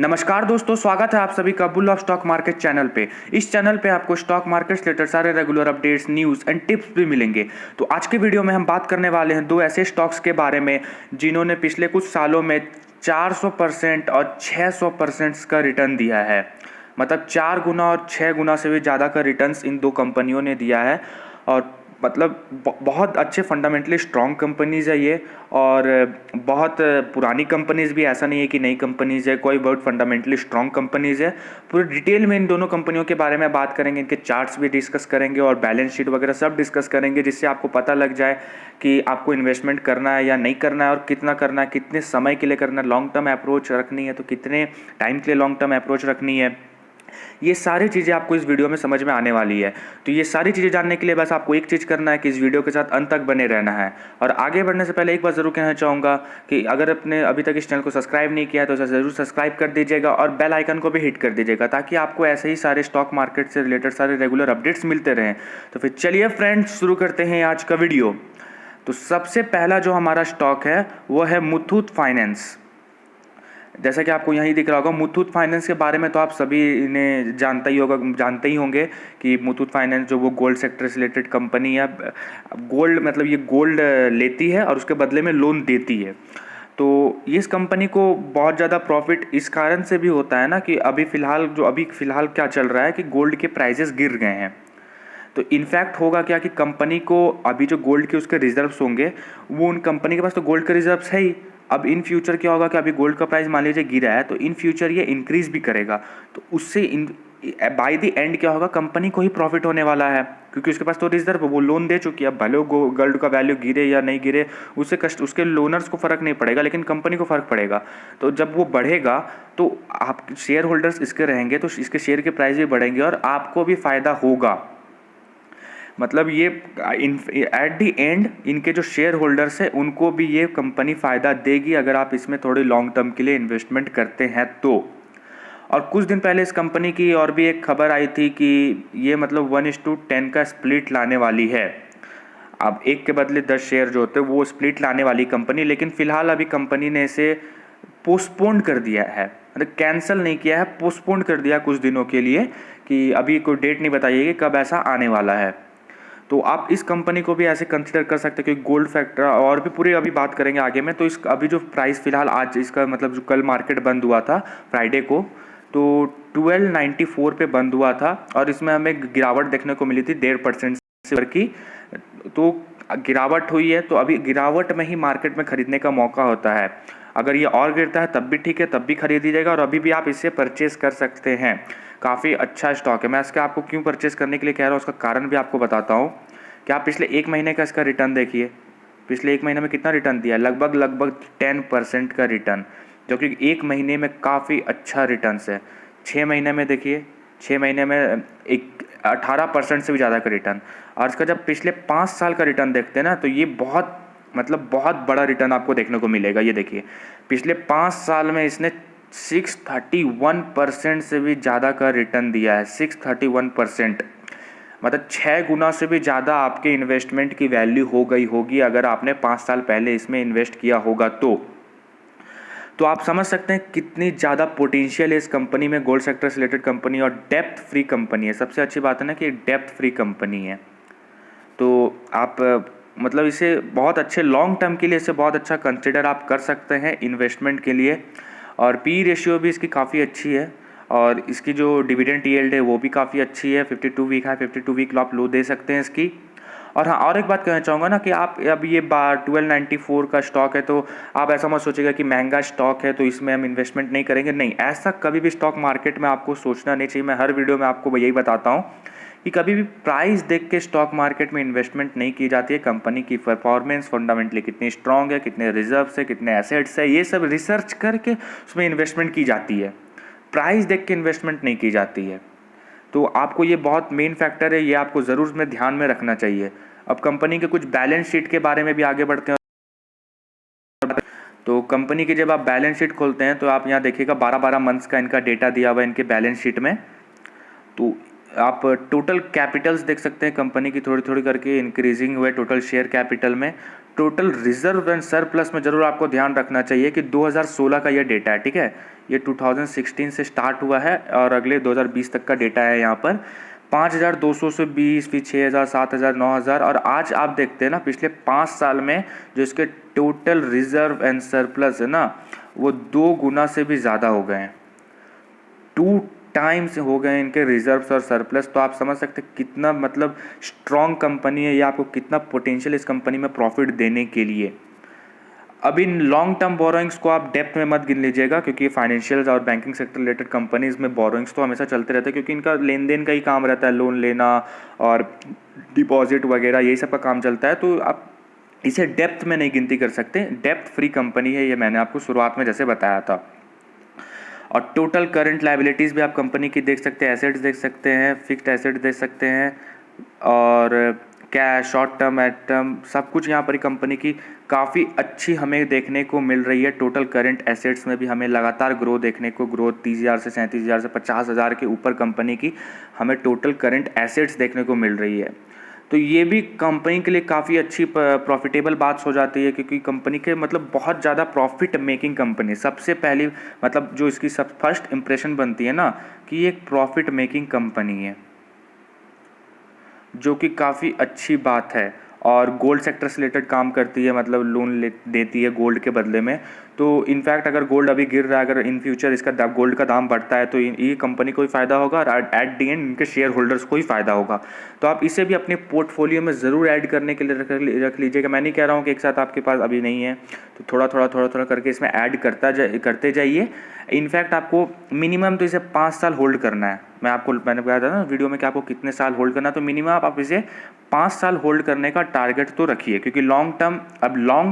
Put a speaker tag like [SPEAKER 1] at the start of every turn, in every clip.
[SPEAKER 1] नमस्कार दोस्तों, स्वागत है आप सभी का bull of stock market channel पे। इस चैनल पे आपको स्टॉक मार्केट से रिलेटेड सारे regular updates, news and tips भी मिलेंगे। तो आज के वीडियो में हम बात करने वाले हैं दो ऐसे स्टॉक्स के बारे में जिन्होंने पिछले कुछ सालों में 400% और 600% का रिटर्न दिया है। मतलब 4 गुना और 6 गुना से भी ज़्यादा का रिटर्न्स इन दो कंपनियों ने दिया है। और मतलब बहुत अच्छे फंडामेंटली स्ट्रॉन्ग कंपनीज़ है ये। और बहुत पुरानी कंपनीज़ भी, ऐसा नहीं है कि नई कंपनीज़ है, कोई बहुत फंडामेंटली स्ट्रॉन्ग कंपनीज़ है। पूरे डिटेल में इन दोनों कंपनियों के बारे में बात करेंगे, इनके चार्ट्स भी डिस्कस करेंगे और बैलेंस शीट वगैरह सब डिस्कस करेंगे, जिससे आपको पता लग जाए कि आपको इन्वेस्टमेंट करना है या नहीं करना है और कितना करना है, कितने समय के लिए करना है, लॉन्ग टर्म अप्रोच रखनी है तो कितने टाइम के लिए लॉन्ग टर्म अप्रोच रखनी है। ये सारी चीज़ें आपको इस वीडियो में समझ में आने वाली है। तो ये सारी चीज़ें जानने के लिए बस आपको एक चीज़ करना है कि इस वीडियो के साथ अंत तक बने रहना है। और आगे बढ़ने से पहले एक बात ज़रूर कहना चाहूँगा कि अगर आपने अभी तक इस चैनल को सब्सक्राइब नहीं किया है तो इसे ज़रूर सब्सक्राइब कर दीजिएगा और बेल आइकन को भी हिट कर दीजिएगा, ताकि आपको ऐसे ही सारे स्टॉक मार्केट से रिलेटेड सारे रेगुलर अपडेट्स मिलते रहें। तो फिर चलिए फ्रेंड्स, शुरू करते हैं आज का वीडियो। तो सबसे पहला जो हमारा स्टॉक है वो है मुथूट फाइनेंस। जैसा कि आपको यहीं दिख रहा होगा, मुथूट फाइनेंस के बारे में तो आप सभी ने जानते ही होंगे कि मुथूट फाइनेंस जो वो गोल्ड सेक्टर से रिलेटेड कंपनी है। गोल्ड मतलब ये गोल्ड लेती है और उसके बदले में लोन देती है। तो इस कंपनी को बहुत ज़्यादा प्रॉफिट इस कारण से भी होता है ना कि अभी फ़िलहाल क्या चल रहा है कि गोल्ड के प्राइसेस गिर गए हैं। तो इनफैक्ट होगा क्या कि कंपनी को अभी जो गोल्ड के उसके रिजर्व्स होंगे, वो उन कंपनी के पास तो गोल्ड के रिजर्व्स है ही। अब इन फ्यूचर क्या होगा कि अभी गोल्ड का प्राइस मान लीजिए गिरा है, तो इन फ्यूचर ये इंक्रीज भी करेगा। तो उससे बाय द एंड क्या होगा, कंपनी को ही प्रॉफिट होने वाला है, क्योंकि उसके पास तो रिजर्व, वो लोन दे चुकी है। अब भले गोल्ड का वैल्यू गिरे या नहीं गिरे, उसके लोनर्स को फ़र्क नहीं पड़ेगा, लेकिन कंपनी को फ़र्क पड़ेगा। तो जब वो बढ़ेगा तो आप शेयर होल्डर्स इसके रहेंगे तो इसके शेयर के प्राइस भी बढ़ेंगे और आपको भी फ़ायदा होगा। मतलब ये एट द एंड इनके जो शेयर होल्डर्स हैं उनको भी ये कंपनी फ़ायदा देगी, अगर आप इसमें थोड़ी लॉन्ग टर्म के लिए इन्वेस्टमेंट करते हैं तो। और कुछ दिन पहले इस कंपनी की और भी एक खबर आई थी कि ये मतलब 1:10 का स्प्लिट लाने वाली है। अब एक के बदले 10 शेयर जो होते हैं वो स्प्लिट लाने वाली कंपनी, लेकिन फ़िलहाल अभी कंपनी ने इसे पोस्टपोन कर दिया है। मतलब कैंसिल नहीं किया है, पोस्टपोन कर दिया कुछ दिनों के लिए, कि अभी कोई डेट नहीं बताई है कि कब ऐसा आने वाला है। तो आप इस कंपनी को भी ऐसे कंसिडर कर सकते हैं, क्योंकि गोल्ड फैक्टर और भी पूरी अभी बात करेंगे आगे में। तो इस अभी जो प्राइस फ़िलहाल आज इसका मतलब जो कल मार्केट बंद हुआ था फ्राइडे को, तो 1294 पे बंद हुआ था और इसमें हमें गिरावट देखने को मिली थी 1.5% से की। तो गिरावट हुई है, तो अभी गिरावट में ही मार्केट में ख़रीदने का मौका होता है। अगर ये और गिरता है तब भी ठीक है, तब भी खरीद जाएगा और अभी भी आप इसे परचेज़ कर सकते हैं। काफ़ी अच्छा स्टॉक है। मैं इसके आपको क्यों परचेज़ करने के लिए कह रहा हूँ, उसका कारण भी आपको बताता हूँ। कि आप पिछले 1 महीने का इसका रिटर्न देखिए। पिछले 1 महीने में कितना रिटर्न दिया है, लगभग 10% का रिटर्न, जो कि 1 महीने में काफ़ी अच्छा रिटर्न्स है। 6 महीने में देखिए, 6 महीने में 18% से भी ज़्यादा का रिटर्न। और इसका जब पिछले 5 साल का रिटर्न देखते हैं ना, तो ये बहुत बड़ा रिटर्न आपको देखने को मिलेगा। ये देखिए, पिछले 5 साल में इसने 631% से भी ज़्यादा का रिटर्न दिया है। 631%, मतलब 6 गुना से भी ज़्यादा आपके इन्वेस्टमेंट की वैल्यू हो गई होगी अगर आपने 5 साल पहले इसमें इन्वेस्ट किया होगा तो आप समझ सकते हैं कितनी ज़्यादा पोटेंशियल है इस कंपनी में। गोल्ड सेक्टर से रिलेटेड कंपनी और डेप्थ फ्री कंपनी है। सबसे अच्छी बात है ना कि डेप्थ फ्री कंपनी है। तो आप मतलब इसे बहुत अच्छे लॉन्ग टर्म के लिए इसे बहुत अच्छा कंसिडर आप कर सकते हैं इन्वेस्टमेंट के लिए। और पी रेशियो भी इसकी काफ़ी अच्छी है और इसकी जो डिविडेंड यील्ड है वो भी काफ़ी अच्छी है। 52 वीक है, 52 वीक आप लो दे सकते हैं इसकी। और हाँ, और एक बात कहना चाहूँगा ना कि आप अब ये 1294 का स्टॉक है, तो आप ऐसा मत सोचिएगा कि महंगा स्टॉक है तो इसमें हम इन्वेस्टमेंट नहीं करेंगे। नहीं, ऐसा कभी भी स्टॉक मार्केट में आपको सोचना नहीं चाहिए। मैं हर वीडियो में आपको यही बताता हूँ कि कभी भी प्राइस देख के स्टॉक मार्केट में इन्वेस्टमेंट नहीं की जाती है। कंपनी की परफॉर्मेंस फंडामेंटली कितनी स्ट्रांग है, कितने रिजर्व्स है, कितने एसेट्स है, ये सब रिसर्च करके उसमें इन्वेस्टमेंट की जाती है। प्राइस देख के इन्वेस्टमेंट नहीं की जाती है। तो आपको ये बहुत मेन फैक्टर है, ये आपको ज़रूर उसमें ध्यान में रखना चाहिए। अब कंपनी के कुछ बैलेंस शीट के बारे में भी आगे बढ़ते हैं। तो कंपनी की जब आप बैलेंस शीट खोलते हैं तो आप यहाँ देखिएगा 12-12 मंथ्स का इनका डेटा दिया हुआ है इनके बैलेंस शीट में। तो आप टोटल कैपिटल्स देख सकते हैं कंपनी की थोड़ी थोड़ी करके इंक्रीजिंग हुए टोटल शेयर कैपिटल में। टोटल रिजर्व एंड सरप्लस में ज़रूर आपको ध्यान रखना चाहिए कि 2016 का ये डेटा है, ठीक है। ये 2016 से स्टार्ट हुआ है और अगले 2020 तक का डेटा है यहाँ पर। 5,200 से 20, फिर 6,000, 7,000, 9,000 और आज आप देखते हैं ना पिछले 5 साल में जो इसके टोटल रिजर्व एंड सरप्लस है ना, वो 2 गुना से भी ज़्यादा हो गए हैं। 2 टाइम्स हो गए इनके रिजर्व्स और सरप्लस। तो आप समझ सकते हैं कितना मतलब स्ट्रॉन्ग कंपनी है, या आपको कितना पोटेंशियल इस कंपनी में प्रॉफिट देने के लिए। अब इन लॉन्ग टर्म बोरोइंग्स को आप डेप्थ में मत गिन लीजिएगा, क्योंकि फाइनेंशियल और बैंकिंग सेक्टर रिलेटेड कंपनीज में बोरोइंग्स तो हमेशा चलते रहते हैं, क्योंकि इनका लेन देन का ही काम रहता है, लोन लेना और डिपॉजिट वगैरह यही सब का काम चलता है। तो आप इसे डेप्थ में नहीं गिनती कर सकते, डेप्थ फ्री कंपनी है ये, मैंने आपको शुरुआत में जैसे बताया था। और टोटल करंट लायबिलिटीज़ भी आप कंपनी की देख सकते हैं, एसेट्स देख सकते हैं, फिक्स्ड एसेट देख सकते हैं और कैश, शॉर्ट टर्म, एड टर्म, सब कुछ यहाँ पर कंपनी की काफ़ी अच्छी हमें देखने को मिल रही है। टोटल करंट एसेट्स में भी हमें लगातार ग्रोथ 30,000 से 37,000 से 50,000 के ऊपर कंपनी की हमें टोटल करंट एसेट्स देखने को मिल रही है। तो ये भी कंपनी के लिए काफ़ी अच्छी प्रॉफिटेबल बात हो जाती है, क्योंकि कंपनी के मतलब बहुत ज़्यादा प्रॉफिट मेकिंग कंपनी सबसे पहली मतलब जो इसकी सब फर्स्ट इंप्रेशन बनती है ना कि ये एक प्रॉफिट मेकिंग कंपनी है, जो कि काफ़ी अच्छी बात है। और गोल्ड सेक्टर से रिलेटेड काम करती है, मतलब लोन देती है गोल्ड के बदले में। तो इनफैक्ट अगर गोल्ड अभी गिर रहा है, अगर इन फ्यूचर इसका गोल्ड का दाम बढ़ता है तो ये कंपनी को ही फ़ायदा होगा और एट दी एंड इनके शेयर होल्डर्स को ही फ़ायदा होगा। तो आप इसे भी अपने पोर्टफोलियो में ज़रूर ऐड करने के लिए रख लीजिएगा। मैं नहीं कह रहा हूँ कि एक साथ आपके पास अभी नहीं है, तो थोड़ा करके इसमें ऐड करते जाइए। इनफैक्ट आपको मिनिमम तो इसे 5 साल होल्ड करना है। मैंने बताया था ना वीडियो में कि आपको कितने साल होल्ड करना है, तो मिनिमम आप इसे 5 साल होल्ड करने का टारगेट तो रखिए, क्योंकि लॉन्ग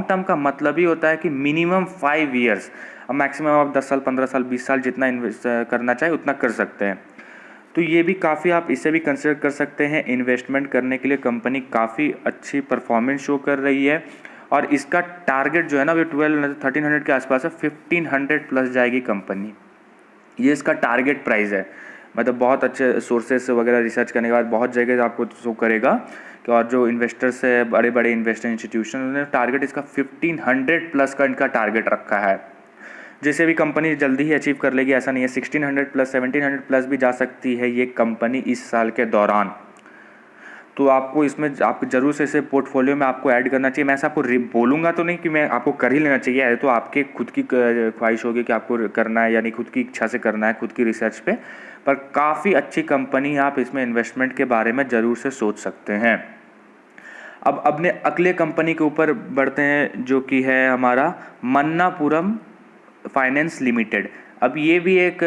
[SPEAKER 1] टर्म का मतलब ही होता है कि मिनिमम 5 ईयर्स, अब मैक्सिमम आप 10 साल, 15 साल, 20 साल जितना इन्वेस्ट करना चाहे उतना कर सकते हैं। तो ये भी काफ़ी आप इसे भी कंसिडर कर सकते हैं इन्वेस्टमेंट करने के लिए। कंपनी काफ़ी अच्छी परफॉर्मेंस शो कर रही है और इसका टारगेट जो है ना वो 1300 के आसपास है। 1500 प्लस जाएगी कंपनी, ये इसका टारगेट प्राइस है। मतलब बहुत अच्छे सोर्सेस वगैरह रिसर्च करने के बाद बहुत जगह आपको शो करेगा कि और जो इन्वेस्टर्स है, बड़े बड़े इन्वेस्टर इंस्टीट्यूशन, उन्होंने टारगेट इसका 1500 प्लस का इनका टारगेट रखा है, जिसे भी कंपनी जल्दी ही अचीव कर लेगी। ऐसा नहीं है, 1600 प्लस 1700 प्लस भी जा सकती है ये कंपनी इस साल के दौरान। तो आपको इसमें आप जरूर से इसे पोर्टफोलियो में आपको ऐड करना चाहिए। मैं ऐसा आपको बोलूँगा तो नहीं कि मैं आपको कर ही लेना चाहिए, है तो आपके खुद की ख्वाहिश होगी कि आपको करना है, यानी खुद की इच्छा से करना है, खुद की रिसर्च पे। पर काफ़ी अच्छी कंपनी, आप इसमें इन्वेस्टमेंट के बारे में ज़रूर से सोच सकते हैं। अब अपने अगले कंपनी के ऊपर बढ़ते हैं, जो कि है हमारा मन्नापुरम फाइनेंस लिमिटेड। अब ये भी एक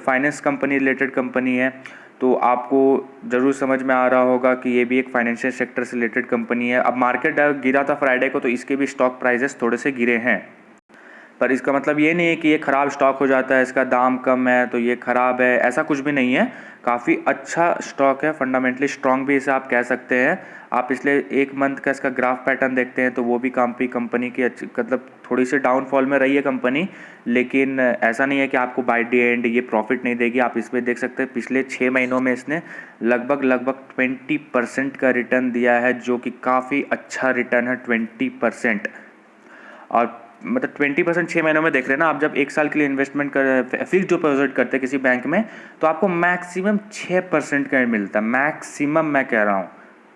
[SPEAKER 1] फाइनेंस कंपनी रिलेटेड कंपनी है, तो आपको ज़रूर समझ में आ रहा होगा कि ये भी एक फाइनेंशियल सेक्टर से रिलेटेड कंपनी है। अब मार्केट गिरा था फ्राइडे को, तो इसके भी स्टॉक प्राइसेस थोड़े से गिरे हैं, पर इसका मतलब ये नहीं है कि ये ख़राब स्टॉक हो जाता है, इसका दाम कम है तो ये ख़राब है, ऐसा कुछ भी नहीं है। काफ़ी अच्छा स्टॉक है, फंडामेंटली स्ट्रॉन्ग भी इसे आप कह सकते हैं। आप पिछले 1 मंथ का इसका ग्राफ पैटर्न देखते हैं तो वो भी काफ़ी कंपनी की मतलब थोड़ी सी डाउनफॉल में रही है कंपनी, लेकिन ऐसा नहीं है कि आपको बाय द एंड ये प्रॉफिट नहीं देगी। आप इसमें देख सकते हैं पिछले 6 महीनों में इसने लगभग 20% का रिटर्न दिया है, जो कि काफ़ी अच्छा रिटर्न है 20%। और मतलब 20% 6 महीनों में देख रहे हैं ना आप। जब 1 साल के लिए इन्वेस्टमेंट कर फिक्स डिपॉजिट करते हैं किसी बैंक में, तो आपको मैक्सिमम 6% का मिलता है, मैक्सिमम मैं कह रहा हूँ।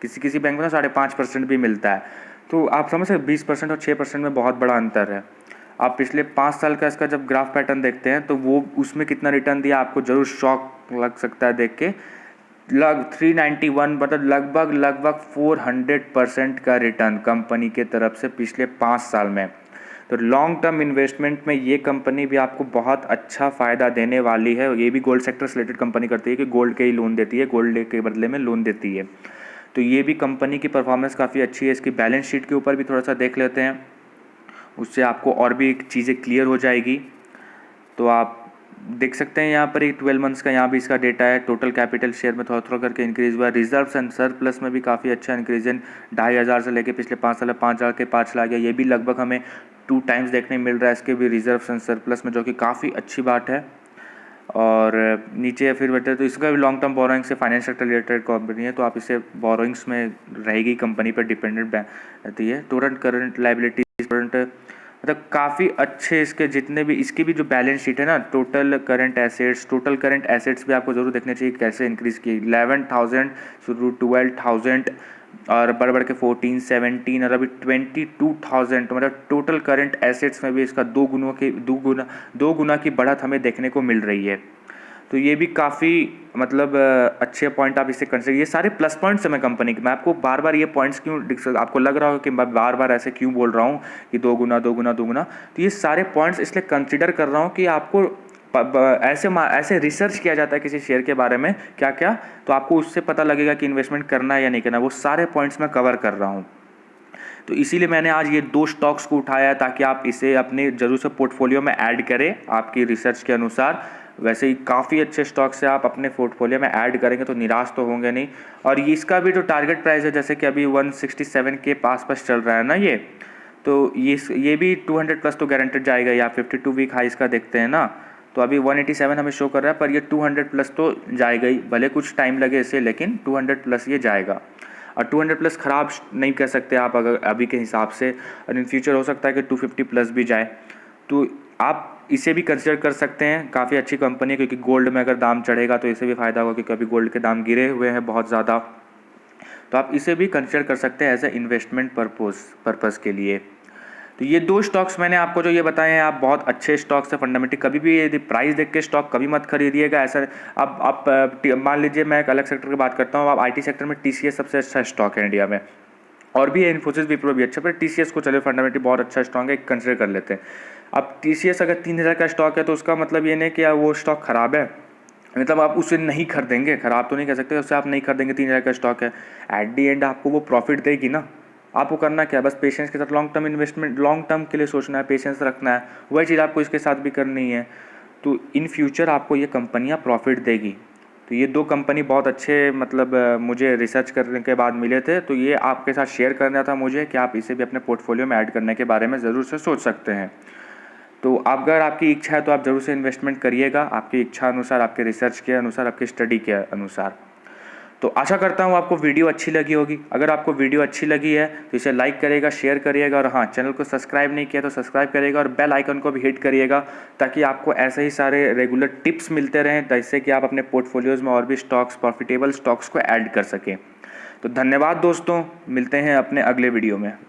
[SPEAKER 1] किसी किसी बैंक में ना 5.5% भी मिलता है। तो आप समझ सकते 20% और 6% में बहुत बड़ा अंतर है। आप पिछले 5 साल का इसका जब ग्राफ पैटर्न देखते हैं तो वो उसमें कितना रिटर्न दिया आपको ज़रूर शॉक लग सकता है देख के। 391 मतलब लगभग 400% का रिटर्न कंपनी के तरफ से पिछले 5 साल में। तो लॉन्ग टर्म इन्वेस्टमेंट में ये कंपनी भी आपको बहुत अच्छा फ़ायदा देने वाली है। ये भी गोल्ड सेक्टर से रिलेटेड कंपनी करती है कि गोल्ड के ही लोन देती है, गोल्ड के बदले में लोन देती है। तो ये भी कंपनी की परफॉर्मेंस काफ़ी अच्छी है। इसकी बैलेंस शीट के ऊपर भी थोड़ा सा देख लेते हैं, उससे आपको और भी चीज़ें क्लियर हो जाएगी। तो आप देख सकते हैं यहाँ पर एक 12 मंथ्स का यहाँ भी इसका डेटा है। टोटल कैपिटल शेयर में थोड़ा करके इंक्रीज़ हुआ। रिजर्व्स एंड सरप्लस में भी काफ़ी अच्छा इंक्रीज है, 2,500 से लेके पिछले 5 साल 5,000 के 5 चला गया। ये भी लगभग हमें 2 टाइम्स देखने मिल रहा है इसके भी रिजर्व्स एंड सरप्लस में, जो कि काफ़ी अच्छी बात है। और नीचे फिर बेटर, तो इसका भी लॉन्ग टर्म बोरोइंग से फाइनेंस सेक्टर रिलेटेड कंपनी है, तो आप इसे बोरोइंग्स में रहेगी, कंपनी पर डिपेंडेंट रहती है। टोटल करंट लाइबिलिटीज, मतलब काफ़ी अच्छे इसके जितने भी, इसकी भी जो बैलेंस शीट है ना, टोटल करंट एसेट्स भी आपको जरूर देखने चाहिए कैसे इंक्रीज़ की। 11,000 शुरू 12,000 और बढ़ के 14, 17 और अभी 22,000, तो मतलब टोटल करंट एसेट्स में भी इसका दो गुना की बढ़त हमें देखने को मिल रही है। तो ये भी काफ़ी मतलब अच्छे पॉइंट आप इसे कंसिडर, ये सारे प्लस पॉइंट्स हैं मैं कंपनी के। मैं आपको बार बार ये पॉइंट्स क्यों, आपको लग रहा होगा कि मैं बार बार ऐसे क्यों बोल रहा हूँ कि दो गुना, तो ये सारे पॉइंट्स इसलिए कंसिडर कर रहा हूँ कि आपको ऐसे रिसर्च किया जाता है किसी शेयर के बारे में क्या क्या, तो आपको उससे पता लगेगा कि इन्वेस्टमेंट करना है या नहीं करना। वो सारे पॉइंट्स मैं कवर कर रहा हूँ, तो इसीलिए मैंने आज ये 2 स्टॉक्स को उठाया है ताकि आप इसे अपने जरूर से पोर्टफोलियो में ऐड करें आपकी रिसर्च के अनुसार। वैसे ही काफ़ी अच्छे स्टॉक्स से आप अपने पोर्टफोलियो में ऐड करेंगे तो निराश तो होंगे नहीं। और ये इसका भी जो टारगेट प्राइस है, जैसे कि अभी 167 के पास चल रहा है ना ये, तो ये भी 200 प्लस तो गारंटेड जाएगा। या 52 वीक हाई इसका देखते हैं ना, तो अभी 187 हमें शो कर रहा है, पर ये 200 प्लस तो जाएगा ही, भले कुछ टाइम लगे इसे, लेकिन 200 प्लस ये जाएगा। और 200 प्लस ख़राब नहीं कह सकते आप अगर अभी के हिसाब से, और इन फ्यूचर हो सकता है कि 250 प्लस भी जाए, तो आप इसे भी कंसिडर कर सकते हैं। काफ़ी अच्छी कंपनी है, क्योंकि गोल्ड में अगर दाम चढ़ेगा तो इसे भी फ़ायदा होगा, क्योंकि अभी गोल्ड के दाम गिरे हुए हैं बहुत ज़्यादा। तो आप इसे भी कंसिडर कर सकते हैं एज ए इन्वेस्टमेंट पर्पज़ के लिए। तो ये 2 स्टॉक्स मैंने आपको जो ये बताए हैं, आप बहुत अच्छे स्टॉक्स हैं फंडामेंटल। कभी भी यदि प्राइस देख के स्टॉक कभी मत खरीदिएगा ऐसा। अब आप मान लीजिए, मैं एक अलग सेक्टर की बात करता हूँ, आप आईटी सेक्टर में टीसीएस सबसे अच्छा स्टॉक है इंडिया में, और भी है इन्फोसिस, विप्रो भी अच्छा, पर टीसीएस को चले फंडामेंटली बहुत अच्छा स्टॉक है, कंसिडर कर लेते हैं। अब टीसीएस अगर 3,000 का स्टॉक है तो उसका मतलब ये नहीं कि वो स्टॉक ख़राब है, मतलब आप उसे नहीं खरीदेंगे, ख़राब तो नहीं कह सकते, उससे आप नहीं खरीदेंगे, 3,000 का स्टॉक है। एट दी एंड आपको वो प्रॉफिट देगी ना। आपको करना क्या है, बस पेशेंस के साथ long term investment, long term के लिए सोचना है, पेशेंस रखना है, वही चीज़ आपको इसके साथ भी करनी है। तो इन फ्यूचर आपको ये कंपनियाँ प्रॉफिट देगी। तो ये 2 कंपनी बहुत अच्छे, मतलब मुझे रिसर्च करने के बाद मिले थे, तो ये आपके साथ शेयर करना था मुझे कि आप इसे भी अपने पोर्टफोलियो में ऐड करने के बारे में ज़रूर से सोच सकते हैं। तो अगर आपकी इच्छा है तो आप ज़रूर से इन्वेस्टमेंट करिएगा, आपकी इच्छा अनुसार, आपके रिसर्च के अनुसार, आपकी स्टडी के अनुसार। तो आशा करता हूँ आपको वीडियो अच्छी लगी होगी। अगर आपको वीडियो अच्छी लगी है तो इसे लाइक करिएगा, शेयर करिएगा, और हाँ, चैनल को सब्सक्राइब नहीं किया तो सब्सक्राइब करिएगा, और बेल आइकन को भी हिट करिएगा, ताकि आपको ऐसे ही सारे रेगुलर टिप्स मिलते रहें, जिससे कि आप अपने पोर्टफोलियोज़ में और भी स्टॉक्स, प्रॉफिटेबल स्टॉक्स को ऐड कर सकें। तो धन्यवाद दोस्तों, मिलते हैं अपने अगले वीडियो में।